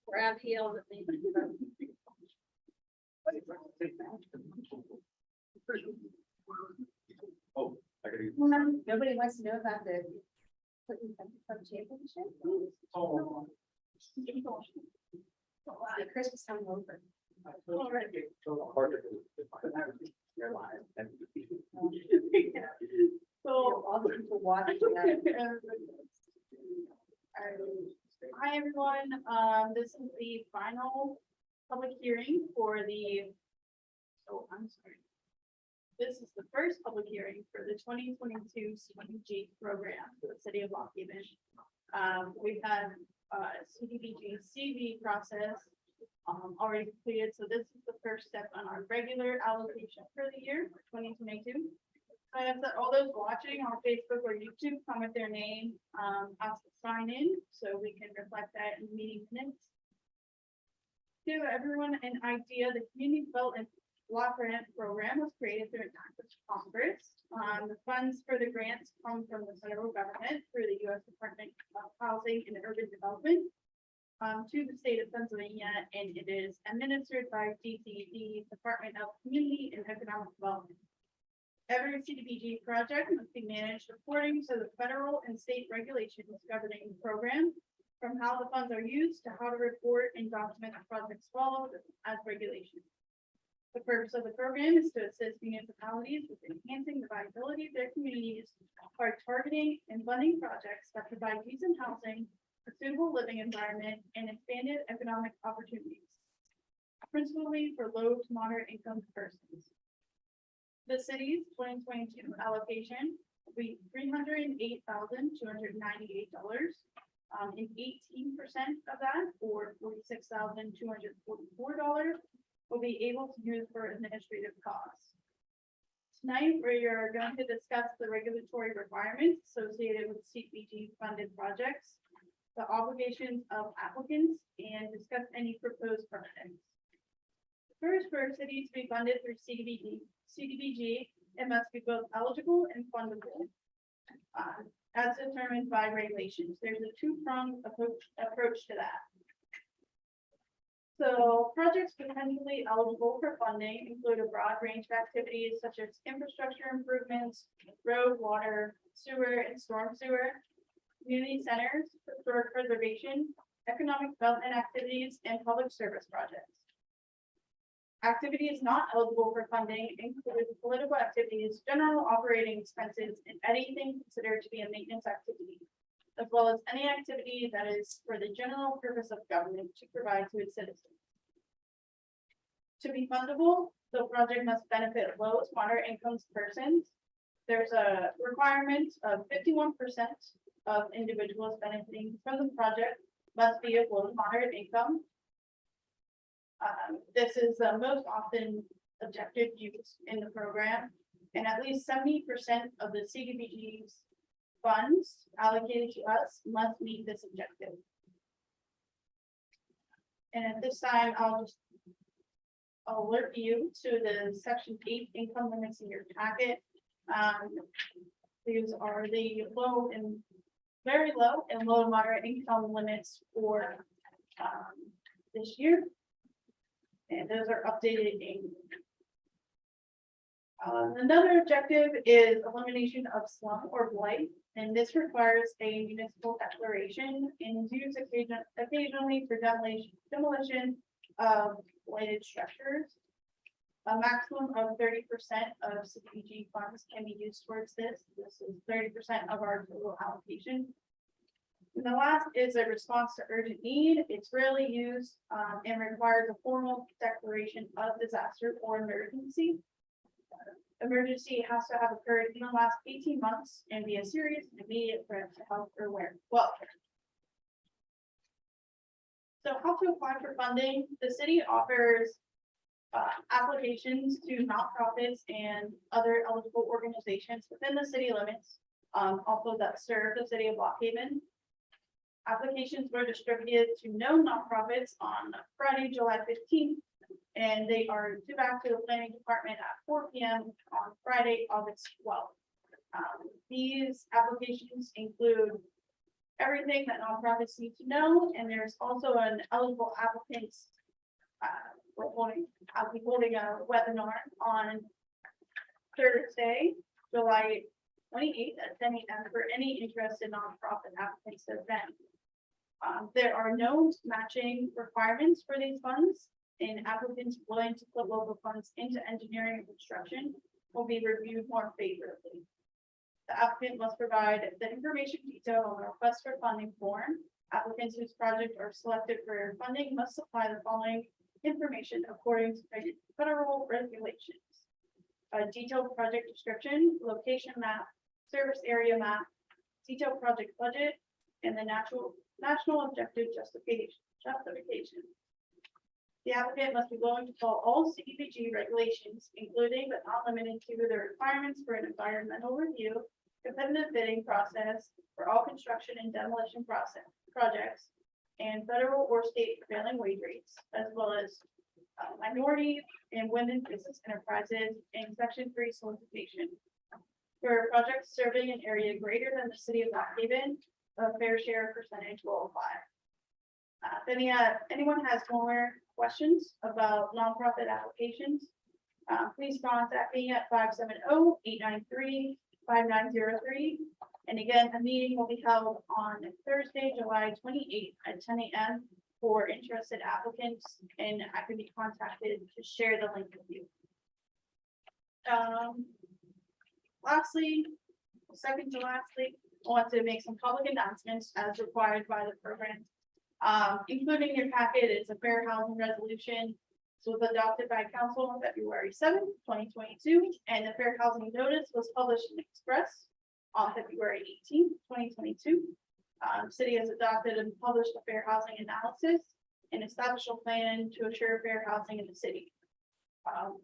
Grab heels. Oh, I gotta. Nobody wants to know about the championship. Oh. The Christmas time over. You're live. So all the people watching that. Hi, everyone. This is the final public hearing for the, oh, I'm sorry. This is the first public hearing for the 2022 CDBG program for the city of Lock Haven. We've had CDBG CV process already completed, so this is the first step on our regular allocation for the year for 2022. I have that all those watching on Facebook or YouTube comment their name, ask to sign in so we can reflect that in meeting minutes. Give everyone an idea, the Community Development Block Grant Program was created through an act of Congress. The funds for the grants come from the federal government through the U.S. Department of Housing and Urban Development to the state of Pennsylvania, and it is administered by DCD, Department of Community and Economic Development. Every CDBG project must be managed according to the federal and state regulations governing the program, from how the funds are used to how to report and document the projects followed as regulations. The purpose of the program is to assist municipalities with enhancing the viability of their communities by targeting and funding projects that provide decent housing, a suitable living environment, and expanded economic opportunities, principally for low to moderate income persons. The city's 2022 allocation will be $308,298, and 18% of that, or $46,244, will be able to use for administrative costs. Tonight, we are going to discuss the regulatory requirements associated with CDBG funded projects, the obligations of applicants, and discuss any proposed projects. First, for a city to be funded through CDBG, it must be both eligible and fundable, as determined by regulations. There's a two-pronged approach to that. So projects potentially eligible for funding include a broad range of activities such as infrastructure improvements, road, water, sewer, and storm sewer, community centers, historic preservation, economic development activities, and public service projects. Activities not eligible for funding include political activities, general operating expenses, and anything considered to be a maintenance activity, as well as any activity that is for the general purpose of government to provide to its citizens. To be fundable, the project must benefit low to moderate income persons. There's a requirement of 51% of individuals benefiting from the project must be of low to moderate income. This is the most often objective used in the program, and at least 70% of the CDBG's funds allocated to us must meet this objective. And at this time, I'll just alert you to the Section 8 income limits in your packet. These are the low and very low and low to moderate income limits for this year. And those are updated in. Another objective is elimination of slum or blight, and this requires a municipal declaration and is used occasionally for demolition of blighted structures. A maximum of 30% of CDBG funds can be used towards this. This is 30% of our total allocation. And the last is a response to urgent need. It's rarely used and requires a formal declaration of disaster or emergency. Emergency has to have occurred in the last 18 months and be a serious and immediate threat to health or welfare. So how to apply for funding? The city offers applications to nonprofits and other eligible organizations within the city limits, also that serve the city of Lock Haven. Applications were distributed to known nonprofits on Friday, July 15th, and they are due back to the planning department at 4 p.m. on Friday, August 12th. These applications include everything that nonprofits need to know, and there's also an eligible applicants. I'll be holding a webinar on Thursday, July 28th at 10 a.m. for any interested nonprofit applicants to attend. There are no matching requirements for these funds, and applicants willing to put local funds into engineering and construction will be reviewed more favorably. The applicant must provide the information detailed on the request for funding form. Applicants whose projects are selected for funding must supply the following information according to federal regulations: a detailed project description, location map, service area map, detailed project budget, and the national objective justification. The applicant must be willing to follow all CDBG regulations, including but not limited to the requirements for an environmental review, competitive bidding process for all construction and demolition projects, and federal or state prevailing wage rates, as well as minority and women business enterprises and Section 3 solicitation. For projects serving an area greater than the city of Lock Haven, a fair share percentage will apply. If anyone has more questions about nonprofit applications, please contact me at 570-893-5903. And again, the meeting will be held on Thursday, July 28th at 10 a.m. for interested applicants, and I can be contacted to share the link with you. Lastly, I want to make some public announcements as required by the program. Including in your packet is a fair housing resolution. So it was adopted by council on February 7th, 2022, and the fair housing notice was published in Express on February 18th, 2022. City has adopted and published a fair housing analysis and established a plan to assure fair housing in the city.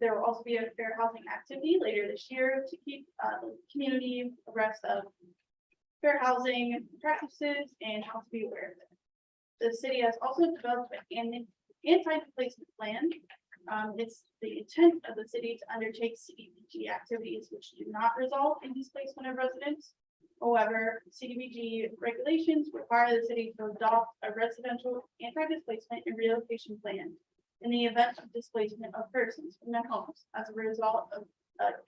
There will also be a fair housing activity later this year to keep the community abreast of fair housing practices and how to be aware of it. The city has also developed an anti-displacement plan. It's the intent of the city to undertake CDBG activities which do not result in displacement of residents. However, CDBG regulations require the city to adopt a residential anti-displacement and relocation plan in the event of displacement of persons from their homes as a result of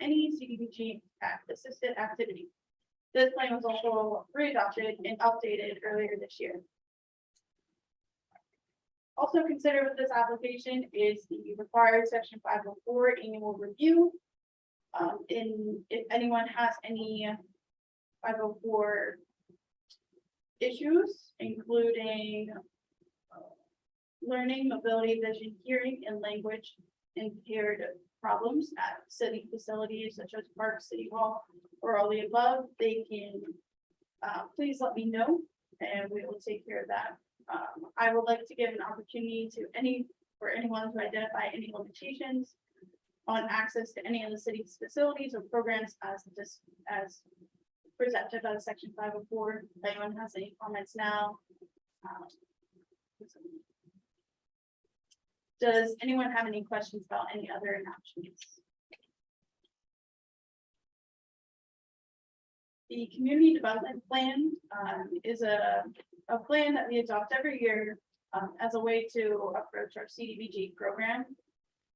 any CDBG assisted activity. This plan was also readopted and updated earlier this year. Also considered with this application is the required section 504 annual review. If anyone has any 504 issues, including learning, mobility, vision, hearing, and language impaired problems at city facilities such as Park, City Hall, or all the above, they can please let me know and we will take care of that. I would like to give an opportunity to anyone to identify any limitations on access to any of the city's facilities or programs as presented by section 504. If anyone has any comments now. Does anyone have any questions about any other announcements? The community development plan is a plan that we adopt every year as a way to approach our CDBG program.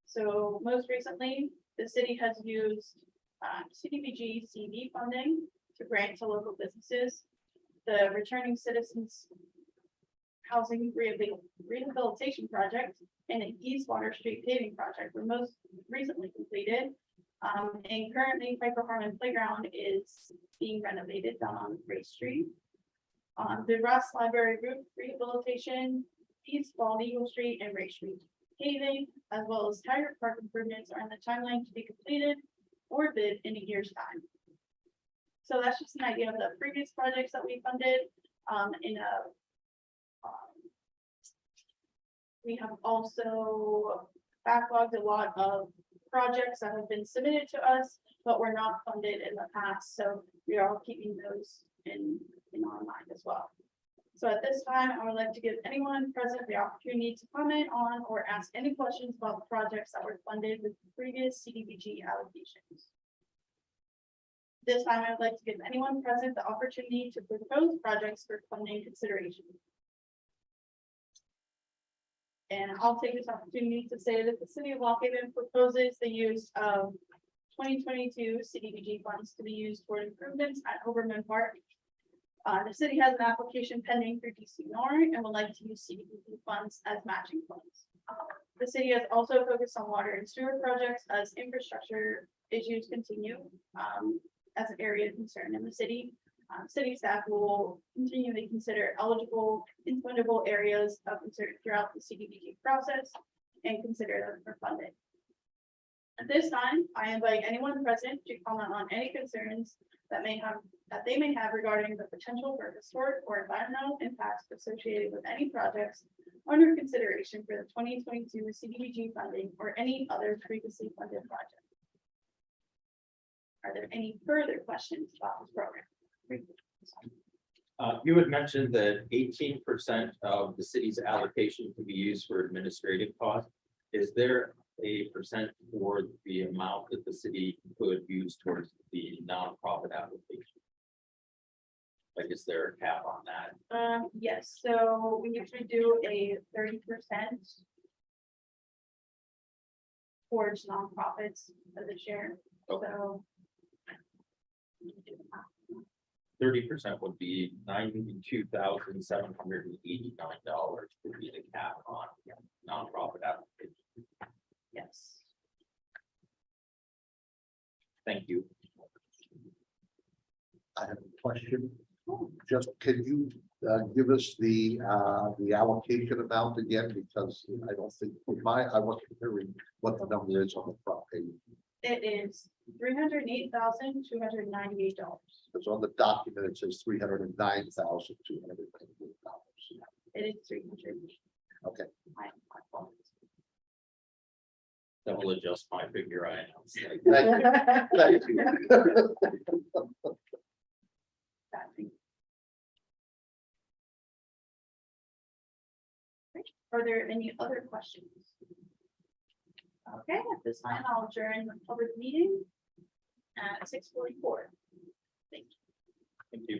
So most recently, the city has used CDBG CV funding to grant to local businesses. The Returning Citizens Housing Rehabilitation Project and the East Water Street paving project were most recently completed. And currently Piper Harmon Playground is being renovated down on Race Street. The Ross Library Roof Rehabilitation, East Bald Eagle Street and Race Street paving, as well as Tiger Park improvements are in the timeline to be completed or bid in a year's time. So that's just an idea of the previous projects that we funded. We have also backlogged a lot of projects that have been submitted to us, but were not funded in the past. So we are keeping those in our mind as well. So at this time, I would like to give anyone present the opportunity to comment on or ask any questions about the projects that were funded with previous CDBG allocations. This time, I would like to give anyone present the opportunity to propose projects for funding consideration. And I'll take this opportunity to say that the city of Lock Haven proposes the use of 2022 CDBG funds to be used toward improvements at Overman Park. The city has an application pending through DCNR and would like to use CDBG funds as matching funds. The city has also focused on water and sewer projects as infrastructure issues continue as an area of concern in the city. City staff will continually consider eligible infundable areas of concern throughout the CDBG process and consider them for funding. At this time, I invite anyone present to comment on any concerns that they may have regarding the potential for historic or environmental impacts associated with any projects under consideration for the 2022 CDBG funding or any other previously funded project. Are there any further questions about this program? You had mentioned that 18% of the city's allocation can be used for administrative costs. Is there a percent for the amount that the city could use towards the nonprofit application? Like, is there a cap on that? Yes, so we usually do a 30% towards nonprofits as a share, Okay. so. 30% would be $92,789 would be the cap on nonprofit application. Yes. Thank you. I have a question. Just, can you give us the allocation amount again? Because I don't think, I wasn't hearing what the number is on the front page. It is $308,298. Because on the document, it says $309,298. It is 300. Okay. My fault. That will adjust my figure. I know. Thank you. Are there any other questions? Okay, at this time, I'll adjourn the public meeting at 6:44. Thank you. Thank you.